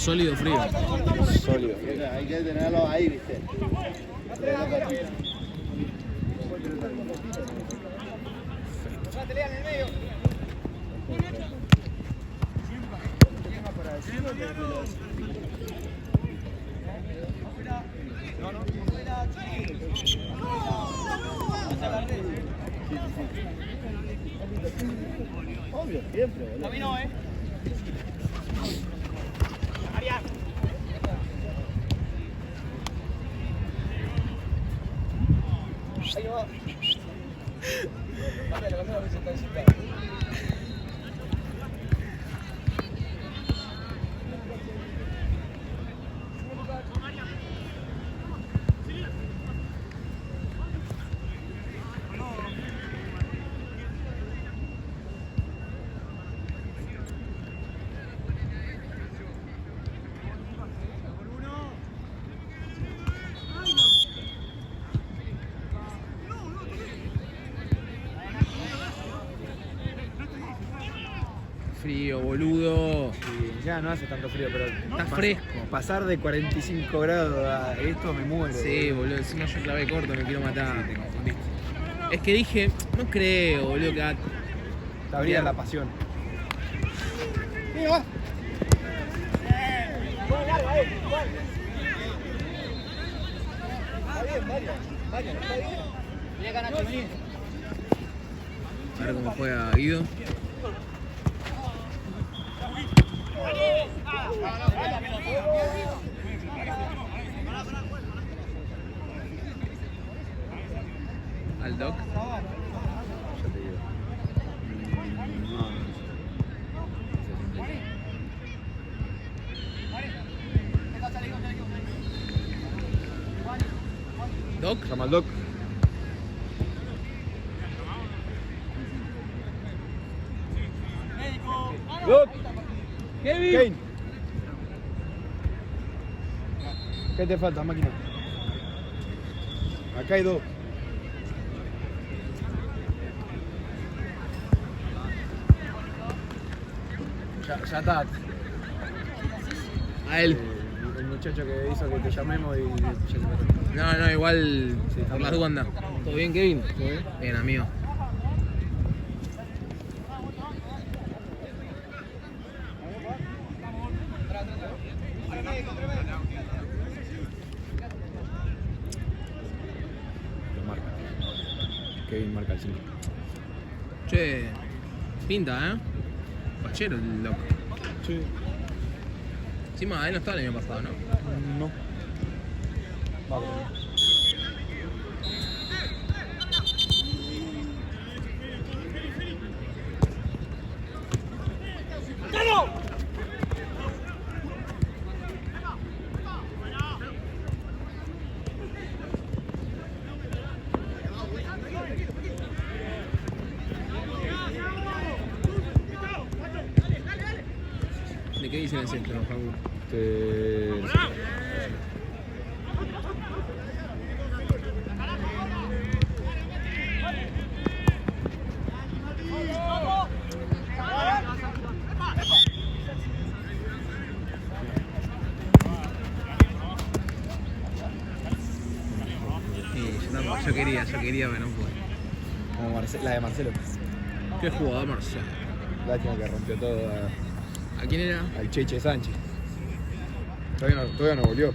Sólido frío. Sólido. Hay que tenerlo ahí, ¿viste? Obvio, siempre, boludo. Camino, Ahí va. Cámbialo, a ver si está sentado. Frío, boludo. Sí, ya no hace tanto frío, pero Está fresco. Pasar de 45 grados a esto me muero. Sí, boludo, encima yo clavé corto, me quiero matar. Te confundiste. Es que dije, no creo, boludo, que va. Te abría la pasión. A ver cómo juega Guido. Al Doc. Ya te digo. Doc. Llama al Doc. Doc. Kevin. ¿Qué te falta, máquina? Acá hay dos. Ya está. A él. El muchacho que hizo que te llamemos y ya se metió. No, igual Sí, por las dudas anda. ¿Todo bien, Kevin? ¿Todo bien? Bien, amigo. Lo marca. Kevin marca el 5. Che, pinta, ¿eh? Pachero el loco. Sí. Encima, él no estaba el año pasado, ¿no? No. Vale. ¿De qué dicen el centro, Facu? Sí, yo quería, pero no pude. Como la de Marcelo. Qué jugador, Marcelo. Lástima que rompió todo ¿A quién era? al Cheche Sánchez. Todavía no volvió.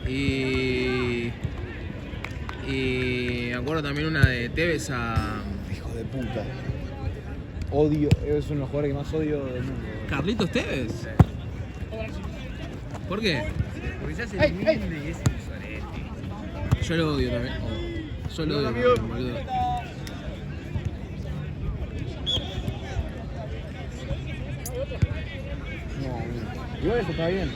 Y me acuerdo también una de Tevez a Hijo de puta. Odio, es uno de los jugadores que más odio del mundo. Carlitos Tevez. ¿Por qué? Porque se hace el humilde y es un sorete. Yo lo odio también. Yo lo odio, amigo. boludo. No, igual eso está bien.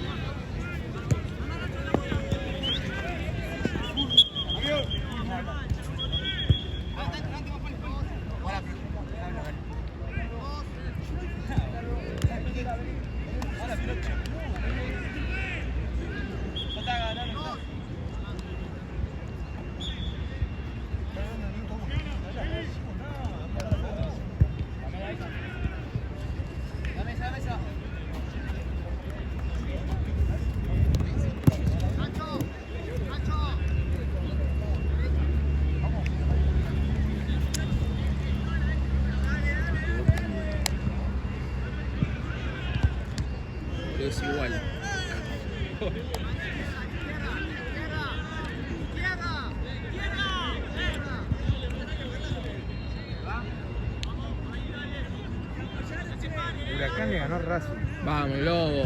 pero es igual. Huracán le ganó a Racing. Vamos, Lobo.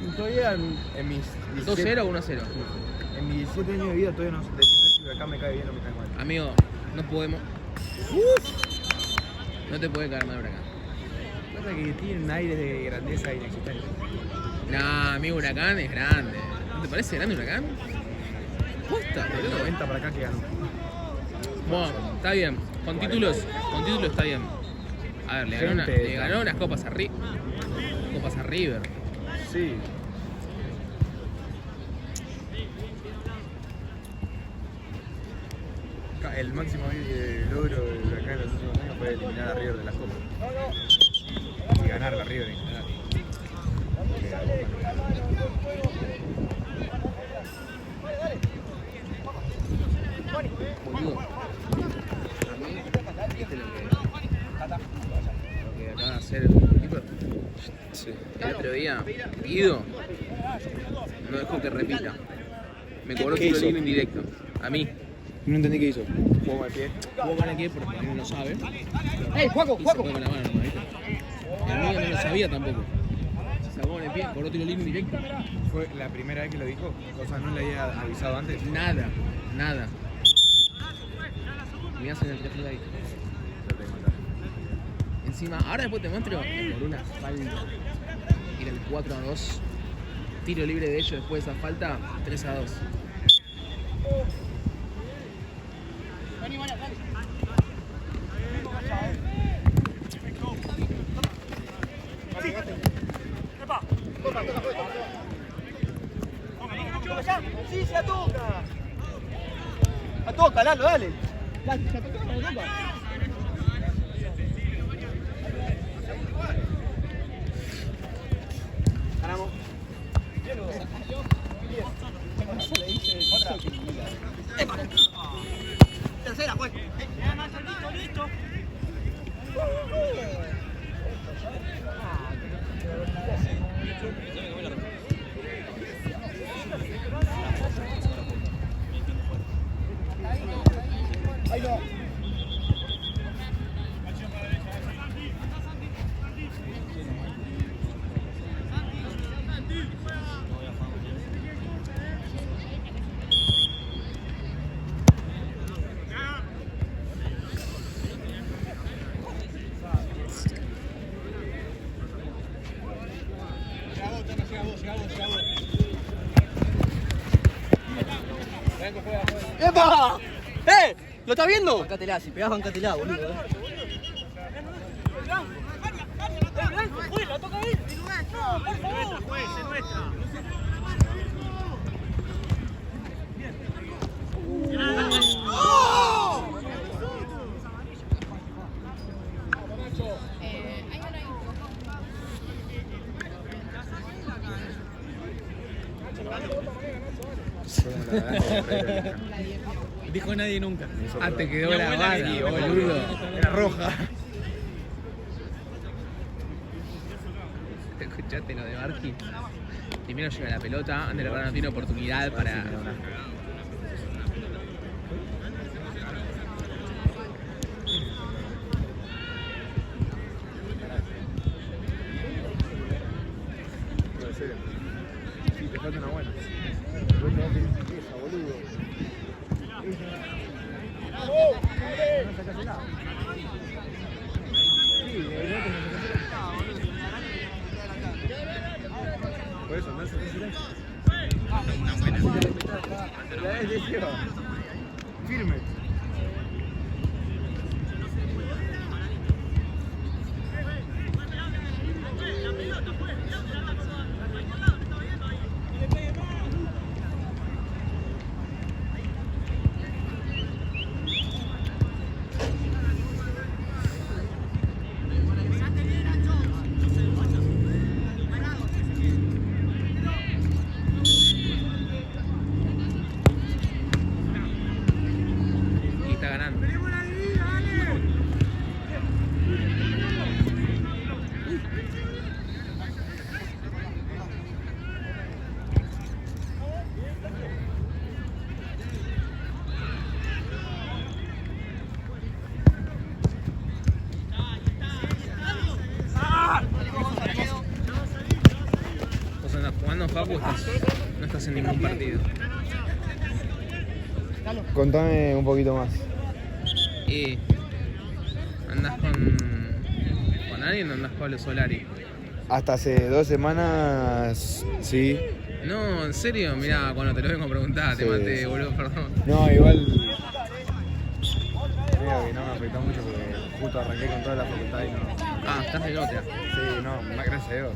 Y todavía en mis 2-0 o 1-0. En mis 17 años de vida todavía no sé si Huracán me cae bien o me cae mal. Amigo, no podemos. No te puede caer mal Huracán. Pasa que tiene un aire de grandeza inexistente. Nah, amigo, Huracán es grande. ¿No te parece grande Huracán? Posta, De boludo. 90 para acá que ganó. Bueno, está bien. Con títulos está bien. A ver, le ganó unas copas a River. Sí. El máximo logro de Huracán en los últimos años fue eliminar a River de las copas. Y ganar la River en general. Boludo. A mí, ¿viste lo que acaba de hacer el tipo? Sí. El otro día, Guido no dejó que repita. Me cobró ¿Qué tiro hizo? libre indirecto. A mí. No entendí qué hizo. Jugó con el pie. Jugó con el pie porque él no lo sabe. ¡Ey, Juaco, Y se Juaco! fue con la mano, ¿no? ¿Viste? Y el mío no lo sabía tampoco. Se sacó con el pie, cobró tiro libre indirecto. Fue la primera vez que lo dijo. O sea, no le había avisado antes. Nada. Me hacen el 3 ahí. Yo te contaré. Encima, ahora después te muestro por una falta. Era el 4-2. Tiro libre de ellos después de esa falta, 3-2. ¡Sí, se atoca! ¡Atoca, Lalo, dale! Dale, se atoca, se atoca. Ganamos. Tercera, pues. Listo. Ahí no. ¡Epa! ¿Lo estás viendo? Bancatela, si pegás, bancatela, boludo. ¡La toca ahí! ¡No, por favor! Dijo nadie nunca. Ah, te Mi quedó la abuela bala, me dijo, boludo. Era roja. ¿Te escuchaste lo de Barqui? Primero llega la pelota, Ander Herrera no tiene oportunidad para... Puede ser. Sí, te falta una buena. Esa, boludo. No sacaste nada. Sí, de verdad que no sacaste nada. Por eso, no sacaste nada. Una buena. La decisión. Firme. Facu, no estás en ningún partido. Contame un poquito más. Y andás con alguien o andás Pablo Solari. Hasta hace 2 semanas, sí. No, en serio, mirá, cuando te lo vengo a preguntar, te Sí, maté, sí. boludo, perdón. No, igual. Creo que no me afectó mucho porque justo arranqué con toda la facultad y no. Ah, estás en otra. Sí, no, más gracias a Dios.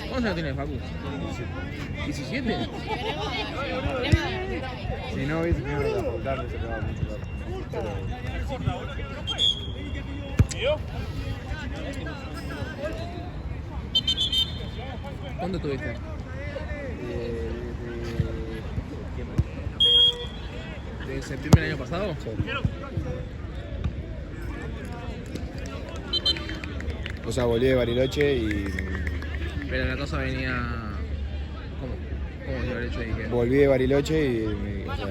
¿Cuántos años tienes, Facu? 17. Si no hubiese tenido la facultad, me sacaba mucho rato. ¿Cuánto tuviste? ¿De septiembre del año pasado? O sea, volví de Bariloche y. Pero la cosa venía... ¿Cómo? ¿Cómo se Bariloche y qué? Volví de Bariloche y. O sea,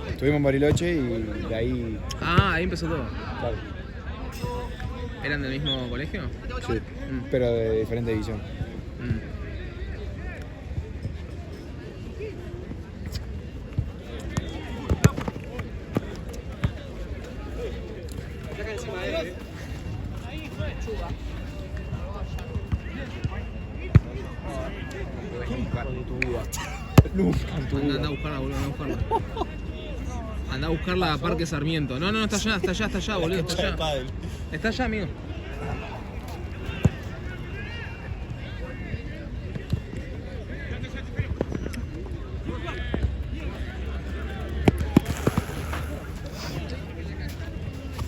estuvimos en Bariloche y de ahí. Ah, ahí empezó todo. Claro. ¿Eran del mismo colegio? Sí. Pero de diferente división. Mm. Anda a buscarla, boludo, anda a buscarla. Anda a buscarla a Parque Sarmiento. No, no, está allá, boludo, está allá. Está allá, amigo.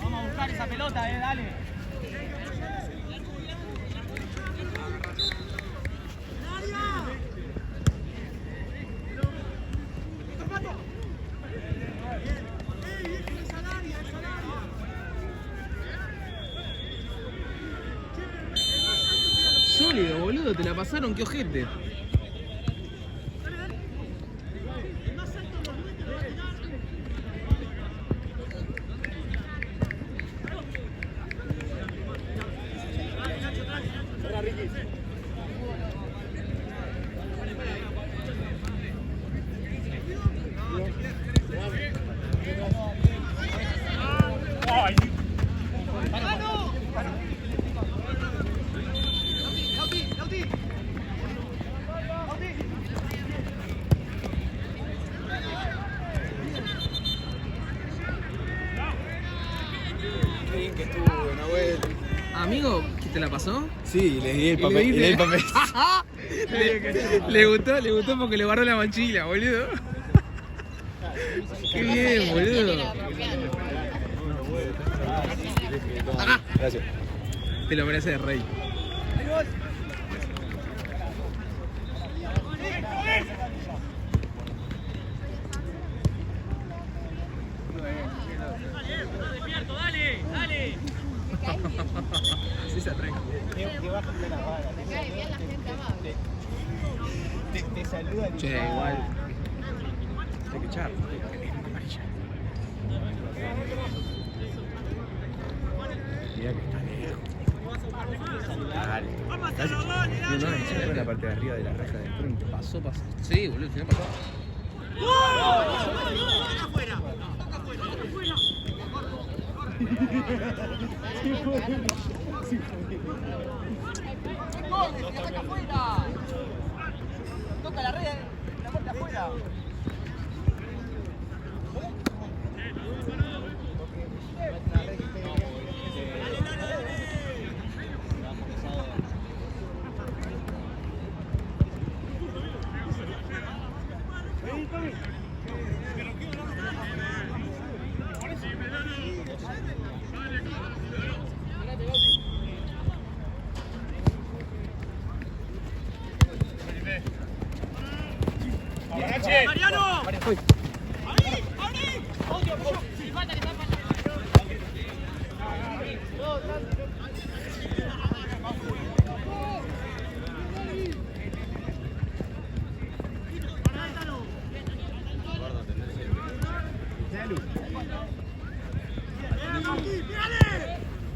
Vamos a buscar esa pelota, dale. Sólido, boludo, te la pasaron, qué ojete. Que estuvo, Nahuel. Amigo, ¿qué te la pasó? Sí, le di el ¿Y papel. le Le di el diste? papel. Le gustó porque le guardó la mochila, boludo. Qué bien, boludo. Acá. Gracias. Te lo mereces, rey. Sí se atrae. Te saluda. Che, igual. Hay que echar. Mira que está lejos. Dale. No, encima en la parte de arriba de la reja del frente. Pasó. Sí, boludo, si no pasó. Toca la red, la puerta afuera. ¡Mariano!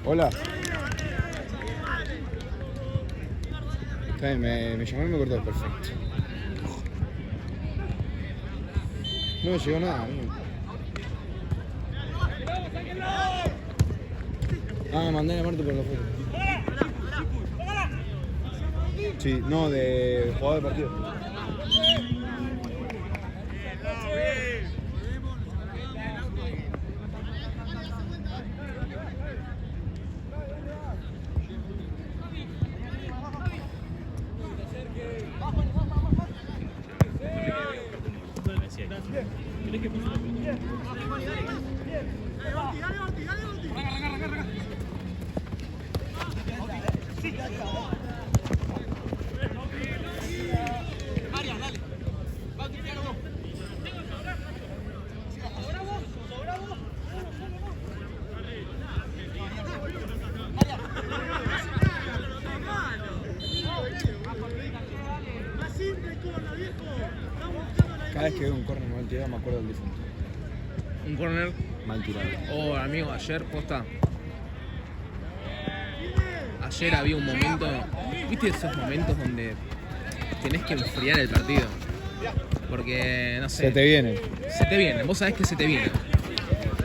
Hola. Está bien, me llamó y me cortó, perfecto. No me llegó nada. Ah, mandé a Marto por la foto. Sí, no, de jugador de partido. Cada vez que veo un córner mal tirado me acuerdo del difunto. Un corner. Mal tirado. Oh, amigo, ayer, posta. Ayer había un momento. ¿Viste esos momentos donde tenés que enfriar el partido? Porque, no sé. Se te viene. Se te viene, vos sabés que se te viene.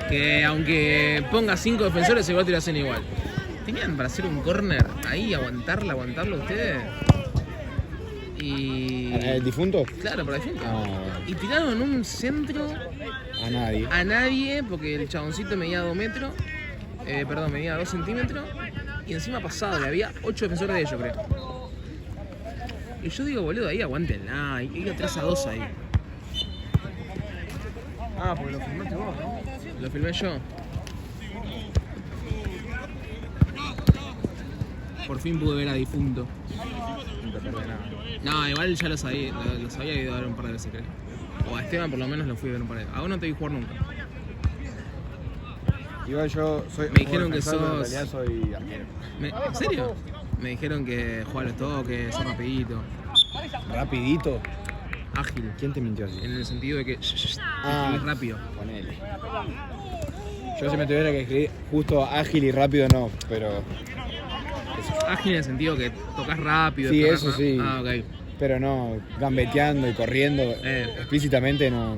Que aunque pongas 5 defensores, igual te lo hacen igual. ¿Tenían para hacer un corner ahí, aguantarlo ustedes? Y... ¿El difunto? Claro, para difunto. Ah. Y tiraron un centro A nadie. porque el chaboncito medía 2 metros. Medía 2 centímetros. Y encima pasado, y había 8 defensores de ellos, creo. Y yo digo, boludo, ahí aguántenla. Hay 3-2 ahí. Ah, porque lo filmaste vos, ¿no? Lo filmé yo. Por fin pude ver a difunto. No te perdés nada. No, igual ya lo sabía ido a ver un par de veces, creo. O a Esteban por lo menos lo fui a ver un par de veces. A vos no te vi jugar nunca. Igual yo soy. Me dijeron que defensor, pero en sos- realidad soy arquero. ¿En serio? Me dijeron que jugaba los toques, sos rapidito, Rapidito. ágil. ¿Quién te mintió así? En el sentido de que Ah. escribís rápido. Ponele. Yo si me tuviera que escribir justo ágil y rápido no, pero. Ágil en el sentido que tocas rápido. Sí, tocas eso sí. Ah, ok. Pero no, gambeteando y corriendo. Explícitamente no.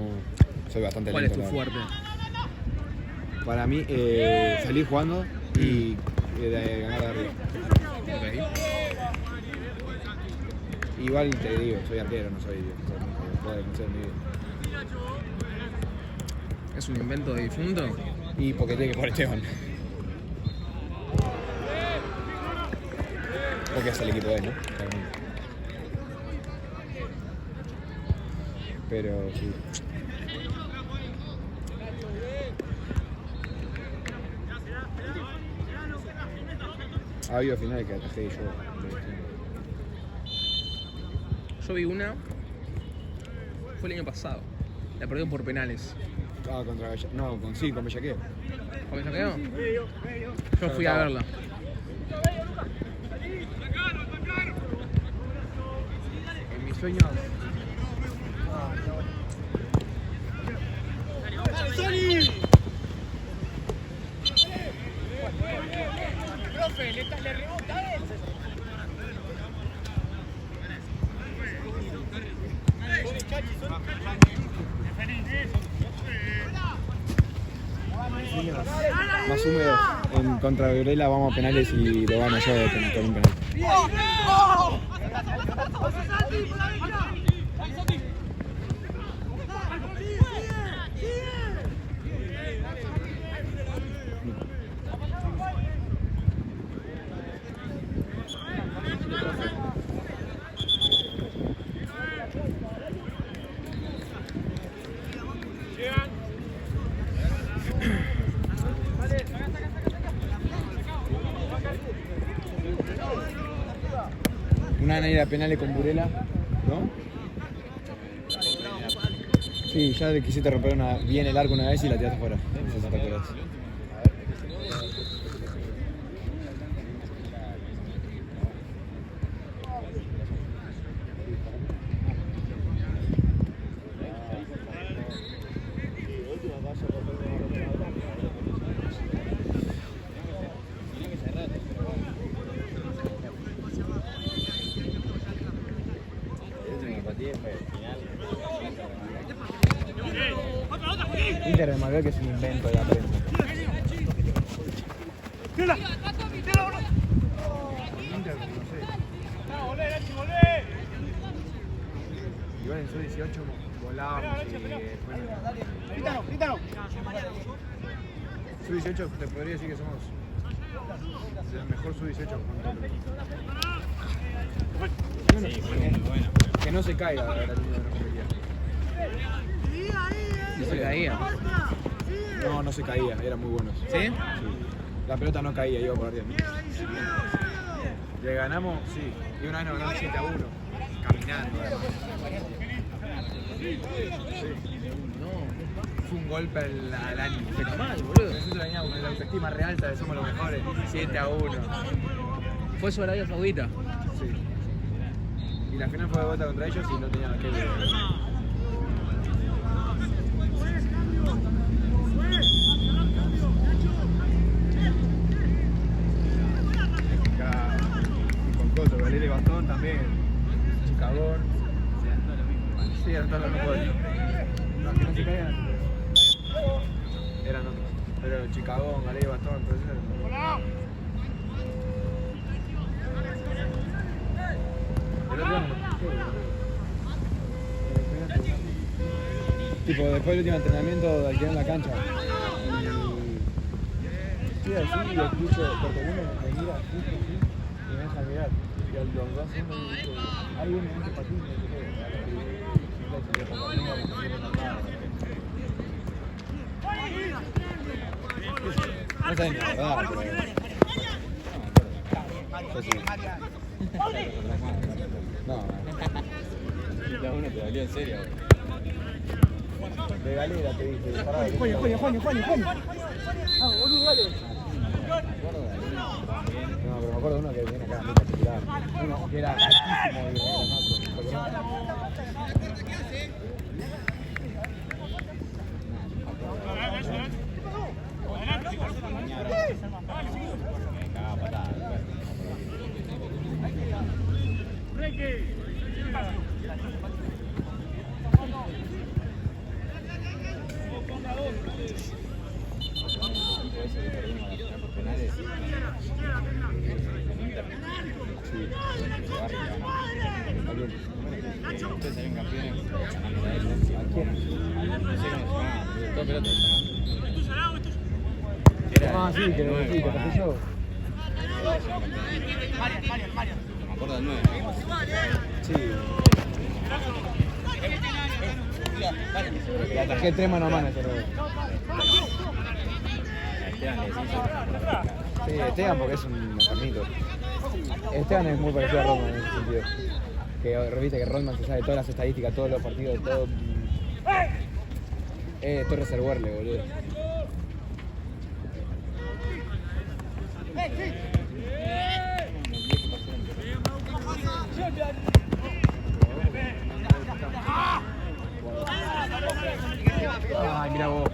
Soy bastante ¿Cuál es lento. tu la verdad. fuerte? Para mí, salir jugando y ganar de arriba. Ok. Igual te digo, soy arquero, no soy defensor. No puedo defender mi vida. ¿Es un invento de difunto? Y porque tiene que jugar Esteban. Porque es el equipo de él, ¿no? Claramente. Pero sí. Ha habido finales que atajé yo. Yo vi una. Fue el año pasado. La perdieron por penales. Ah, contra Bella. No, con Bellaqueo. ¿Con el saqueo? Yo fui a verla. En mis sueños. Más húmedos. En contra de Varela vamos a penales y lo gano yo con un penal. Una van a ir a penales con Burela, ¿no? Sí, ya le quisiste romper bien el arco una vez y la tiraste fuera. No sé si te acuerdas. El último partido fue el final. Inter de Malbec es un invento de la prensa. Inter, no sé. Igual en su 18 volábamos y bueno. Su 18 te podría decir que somos el mejor su 18 con todo. Sí, muy bueno. Que no se caiga la línea de la competía. No se caía. No, no se caía, eran muy buenos. ¿Sí? Sí. La pelota no caía, iba por arriba. Le ganamos, sí. Y una vez nos ganamos 7-1. Caminando, además. Sí. No. Fue un golpe al ánimo. Pero mal, boludo. Nosotros veníamos con la autoestima realta de somos los mejores. 7-1. Fue sobre Arabia Saudita. Sí. Y la final fue de vuelta contra ellos y no tenían aquel. Con Coto, Valeria y Bastón también. Chicagón. Sí, eran todos los mejores. No, que no se caigan. Eran otros. Pero Chicagón, Valeria y Bastón, todo eso eran. Tipo, después del último entrenamiento de aquí en la cancha. Y así, y escucho, porque uno me mira justo así y me deja mirar. Y a los dos segundos dice, ahí viene este patín, y no sé qué. No sé ni la verdad, pero... No, uno te dolió en serio. De galera te dije. Juan. Ah, boludo, dale. No, pero me acuerdo de uno que viene acá a titular. Uno que era altísimo y Ah, sí, que lo sí, que pasé yo. Me acuerdo del 9. Sí. Le atajé 3 mano a mano ese revés. Sí, Esteban porque es un enfermito. Esteban es muy parecido a Rodman en ese sentido. Que reviste que Rodman se sabe todas las estadísticas, todos los partidos, todo. Estoy reservarle, boludo. Ay, mira vos.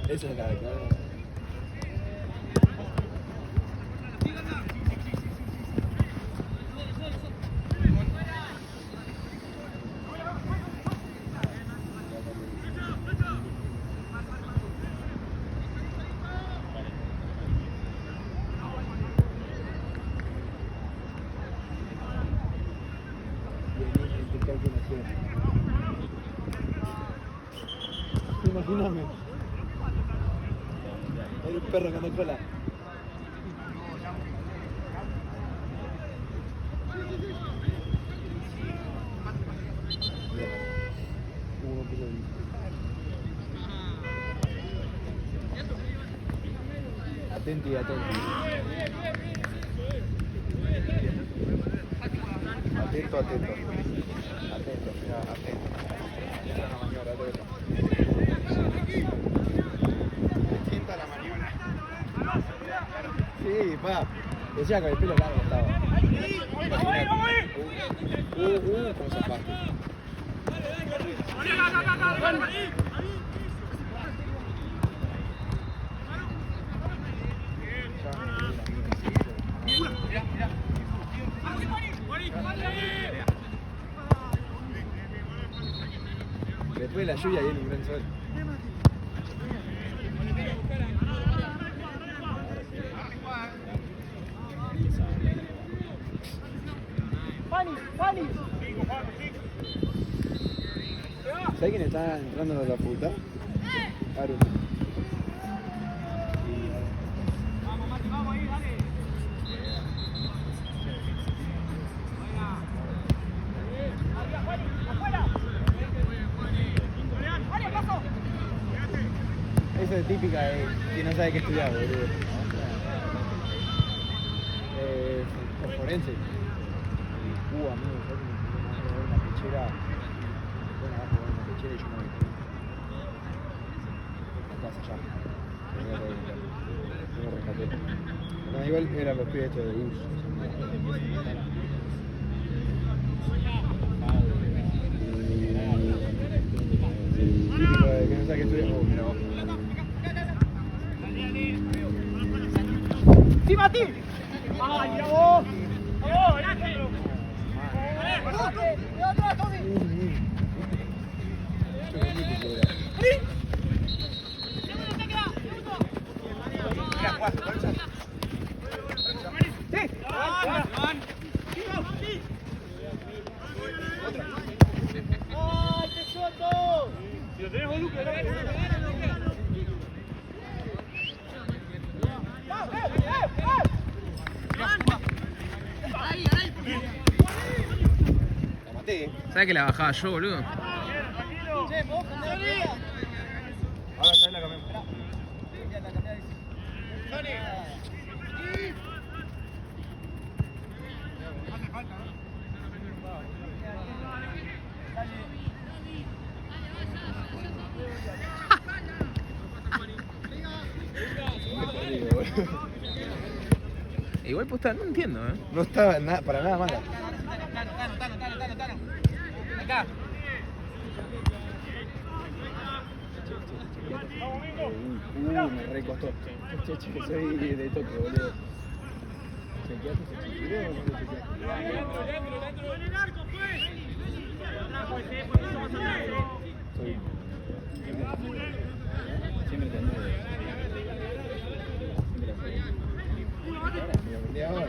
Esa es la de cada. Imagíname. Hay un perro que anda cola. Atenti. Atento, mirá, atento. Esta es una maniobra, distinta la maniobra. Sí, pa. Decía con el pelo largo estaba. ¿Cómo se parte? Después de la lluvia viene un gran sol. ¿Sabes quién está entrando a la facultad? Aaron. Esa es típica de que no sabe qué estudiar, boludo. Forense. Amigo, ¿sabes que me voy a una pechera? Bueno, abajo voy a una pechera y yo me voy a casa ya. No me rescaté. No, igual eran los pibes estos de bus. Típico de que no sabe qué estudiar. Oh, mira vos. ¡Sí, Mati! ¡Ay, mira vos! ¿Sabes que la bajaba yo, boludo? Ahora trae la camioneta. Igual posta, no entiendo, No estaba para nada mala. Acá. Me recostó. Che, que soy de toque, boludo. ¿Chequeaste ese chiquillo o no lo chequeaste? Soy... Siempre te ando de... Me ahora.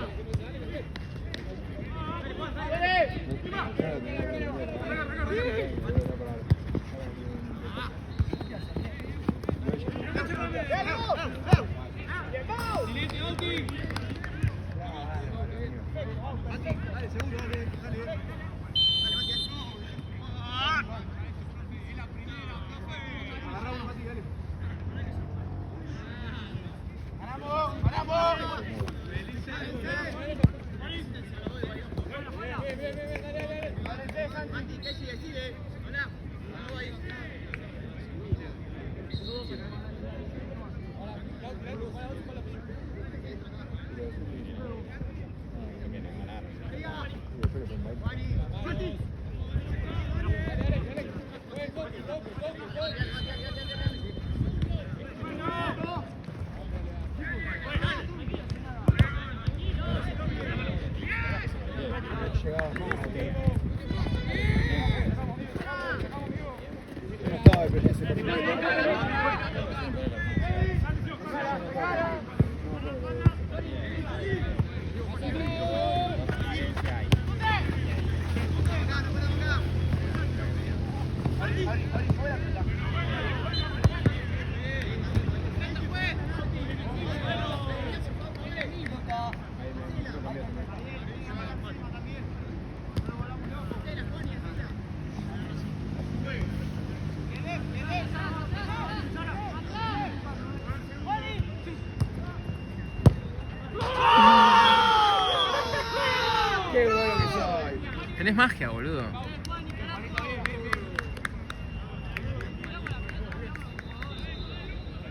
Tenés magia, boludo.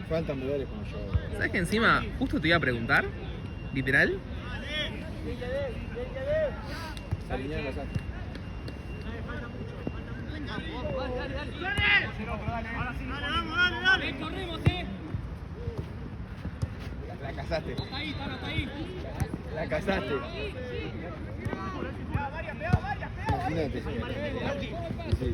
Faltan medales como yo. ¿Sabes que encima justo te iba a preguntar? Literal. Alinear la saca. Dale, corremos, La cazaste. Hasta ahí. La cazaste. Imagínate. Sí.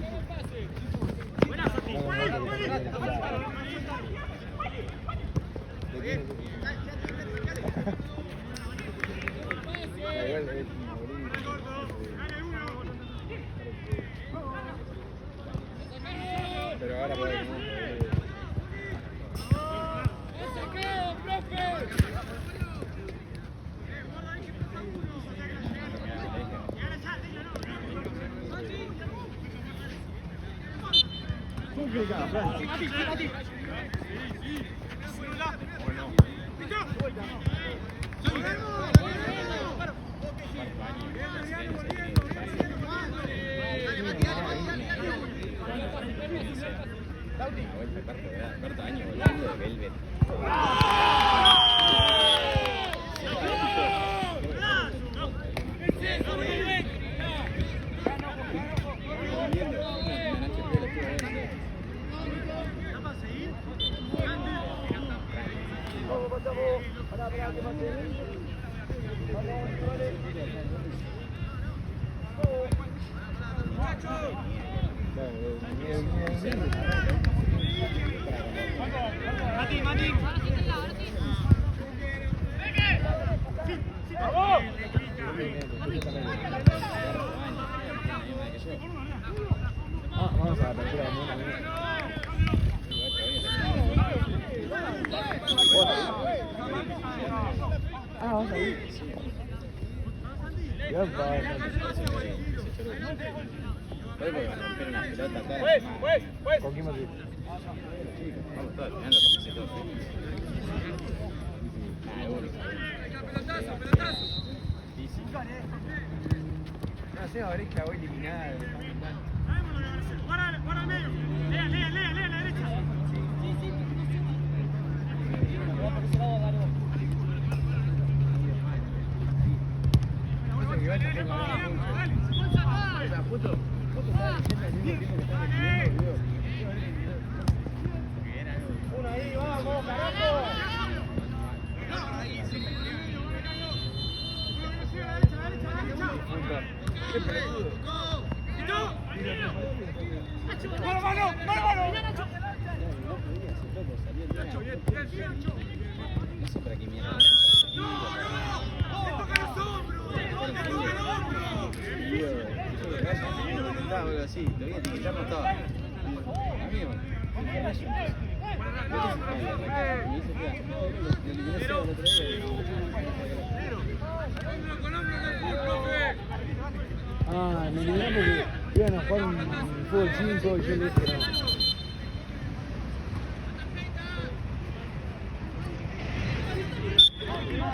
Pero ahora puede que no. Cuarto año, volando de Velvet. Vamos a la apertura de mundo. Vamos a ir. Hoy porque romper una pelota acá. ¿Con quién más ir? Vamos todos, al final lo comencé todo. No sé, ahora es que voy eliminada. No sé para qué mierda. Algo así, lo voy a etiquetar por todo. Amigo. Ah, me eliminaron porque iban a jugar un fútbol 5 y yo le dije no. Mirá.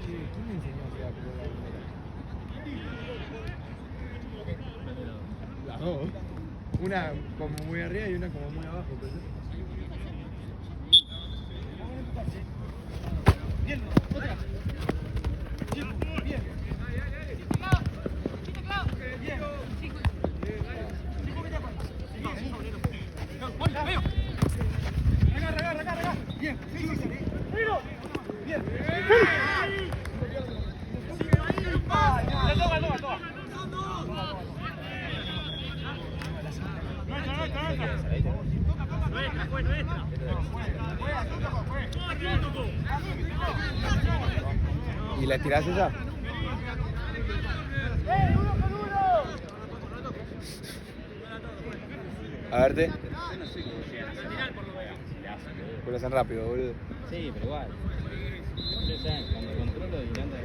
¿Quién me enseñó a jugar la las dos. Una como muy arriba y una como muy abajo. Bien, otra. Bien. Ahí tenés. ¿Y la tirás esa? A verte. Pues lo hacen rápido, boludo. Sí, pero igual. Ustedes saben, cuando controlo y anda.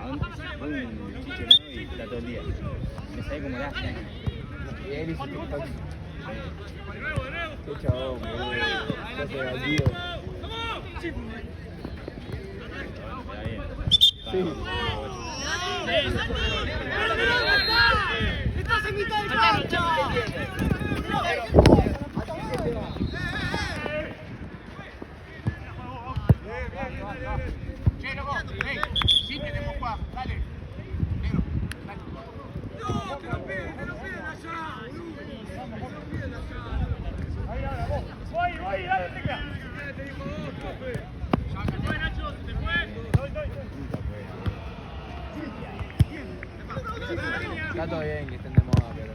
Un chicho nuevo y está todo el día. Me sabe como la hace. Y él hizo TikTok. Qué chabón, boludo. Ya se bandido. Está bien. Sí. ¡Estás en mitad de cancha! Che, loco, ven, sí tenemos jugar, dale. Negro, dale. No, que lo piden allá, boludo. Que lo piden allá. Ahí, ahora, vos. Voy, dale, tecla. Te dijo vos, profe. Se fue, Nacho, se fue. Está todo bien que estén de moda, pero...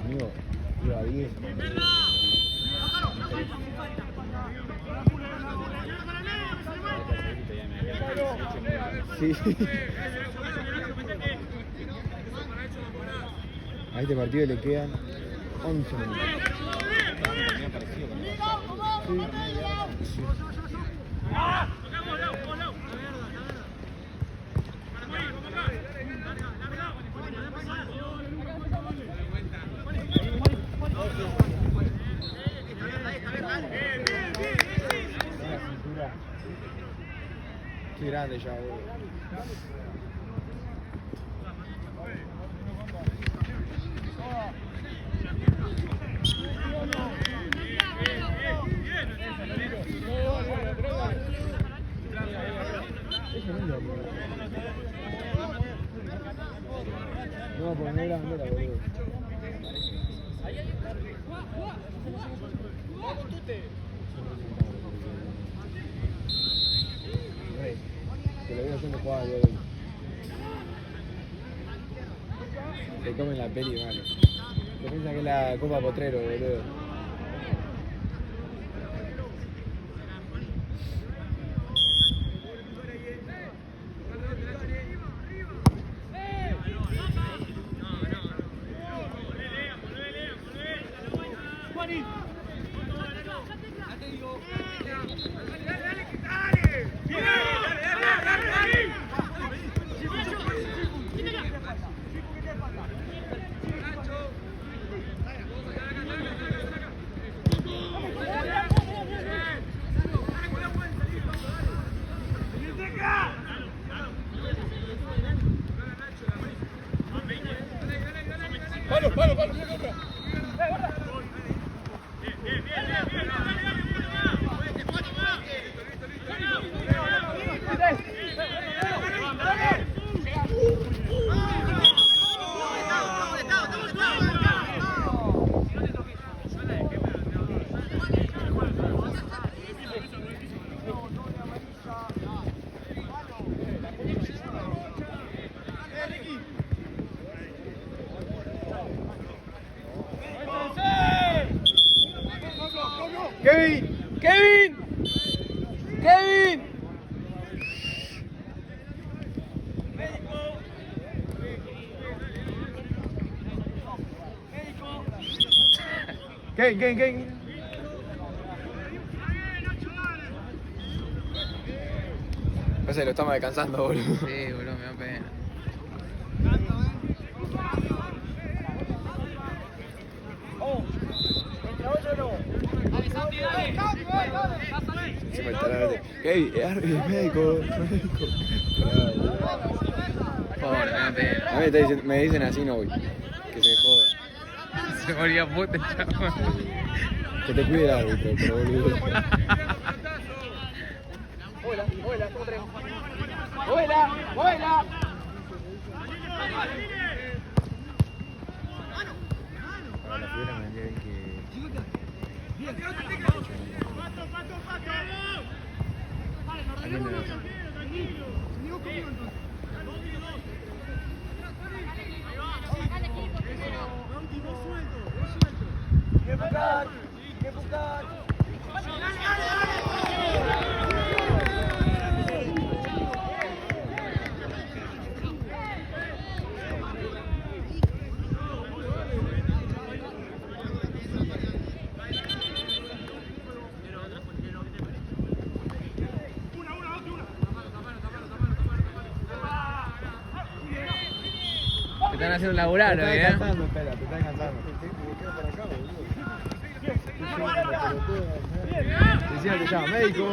Amigo, iba a 10. Sí. A este partido le quedan 11 minutos. Sí. Qué grande ya, boludo. No, pues no era bandera, boludo. Que lo veo haciendo jugadas de hoy. Se comen la peli, mano. Se piensa que es la Copa Potrero, boludo. ¡Kevin! Kevin. No sé, lo estamos descansando, boludo. Sí, boludo, me da pena. Kevin, es médico. Pobre, me da pena. A mí me dicen así, no voy. Que se joda. Se moría puta, chaval. Que te cuide el árbitro, pero boludo. ¡Vuela! La fibra me vendría bien que... ¿A quién le das? Te están haciendo laburar, Te ¿eh? está descansando, espera, te está descansando. Decía que llama médico.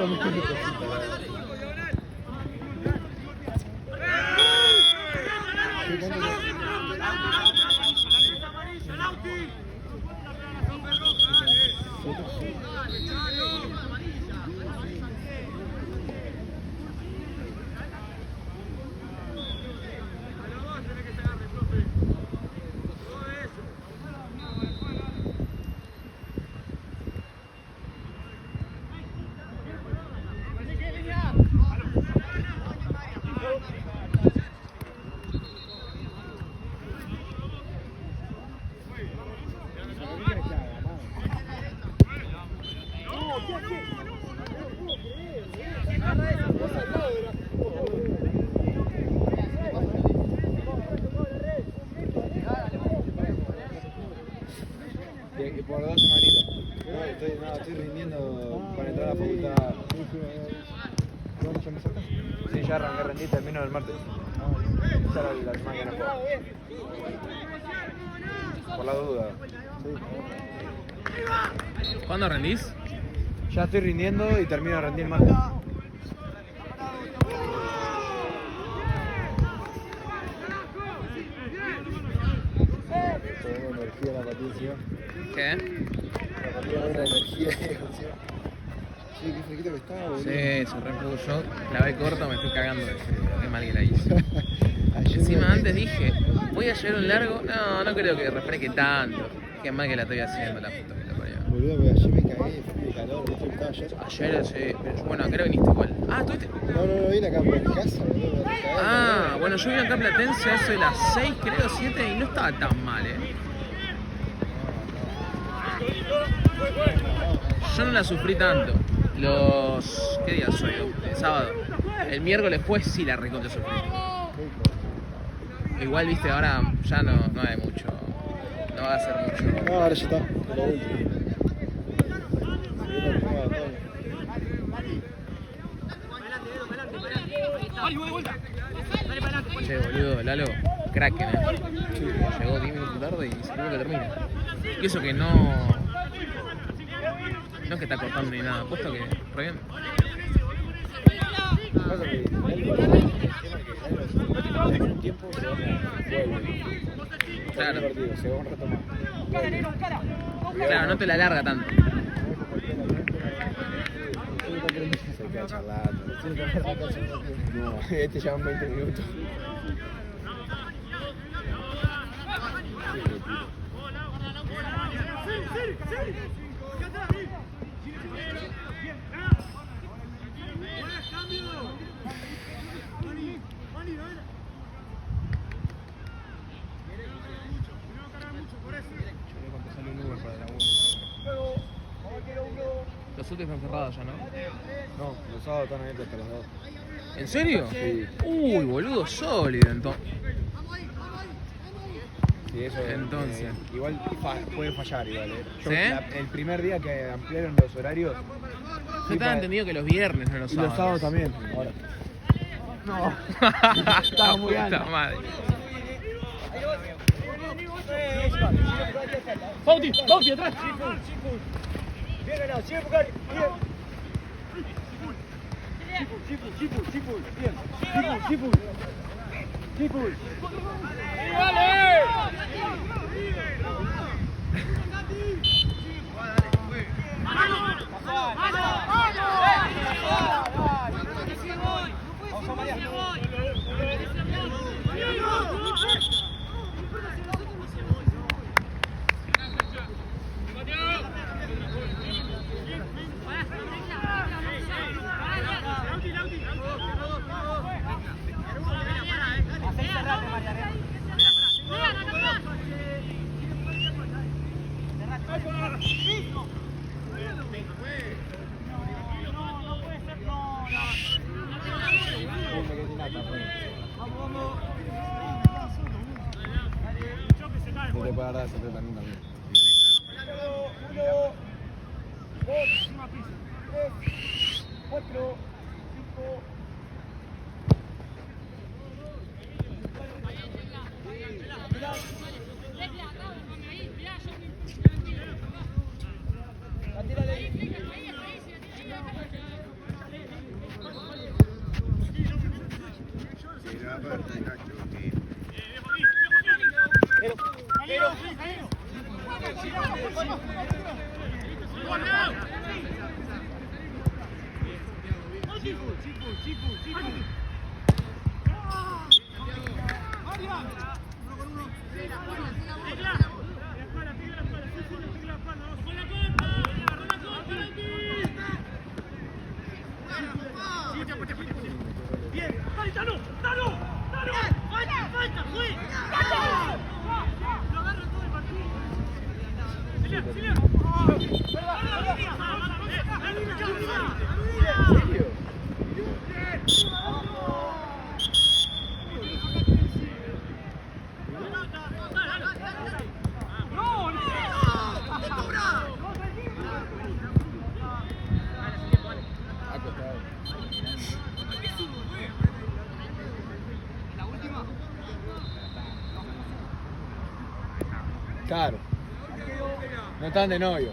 Por 2 semanitas. Estoy rindiendo para entrar a la facultad. ¿Ya me sacas? Sí, ya arranqué a rendir, termino el martes. Esa era la semana que no juego. Por la duda. ¿Cuándo rendís? Ya estoy rindiendo y termino de rendir el martes. Energía la Patricia. ¿Qué? La Patricia buena energía. Sí, qué fresquito que está, boludo. Sí, se repuso. Clavé corto, me estoy cagando de frío. Qué mal que la hice. Ayer Encima me- antes dije, voy a llevar un largo. No creo que refresque tanto. Qué mal que la estoy haciendo, la puta que la parió. Boludo, pero ayer me cagué de frío y calor, ¿viste que estaba ayer? Ayer, sí. Pero, bueno, acá viniste igual. Ah, ¿tuviste? No vine acá por mi casa, boludo. me cagué de Ah, calor. bueno, yo vine acá a Platense hace las 6, creo, 7 y no estaba tan mal, Yo no la sufrí tanto. ¿Qué día soy? El sábado. El miércoles pues sí la recontra sufrí. Igual, viste, ahora ya no hay mucho. No va a ser mucho. No, ahora ya está, de lo último. Che, boludo, Lalo, Kraken, Llegó 10 minutos tarde y seguro que termina. Y eso que no es que está cortando ni nada, puesto que re bien. Pasa que en un tiempo se va Claro. partido, se va un rato más. Claro, no te la larga tanto. Se queda charlando. No, este llevan 20 minutos. Los últimos están cerrados ya, ¿no? No, los sábados están abiertos hasta las 2. ¿En serio? Sí. Uy, boludo, sólido entonces. Sí, eso. Entonces. Igual puede fallar, igual. Yo, ¿Sí? el primer día que ampliaron los horarios. Yo estaba entendido que los viernes, no los Y sábados. los sábados también. Ahora. No. Estaba muy alto. madre. Bauti, Bauti, atrás. Bien ganado, sigue buscar. Bien. Chipul. Bien. Chipul. No te puede dar ese también. 1, 2, 3, 4, 5. Claro. No están de novio.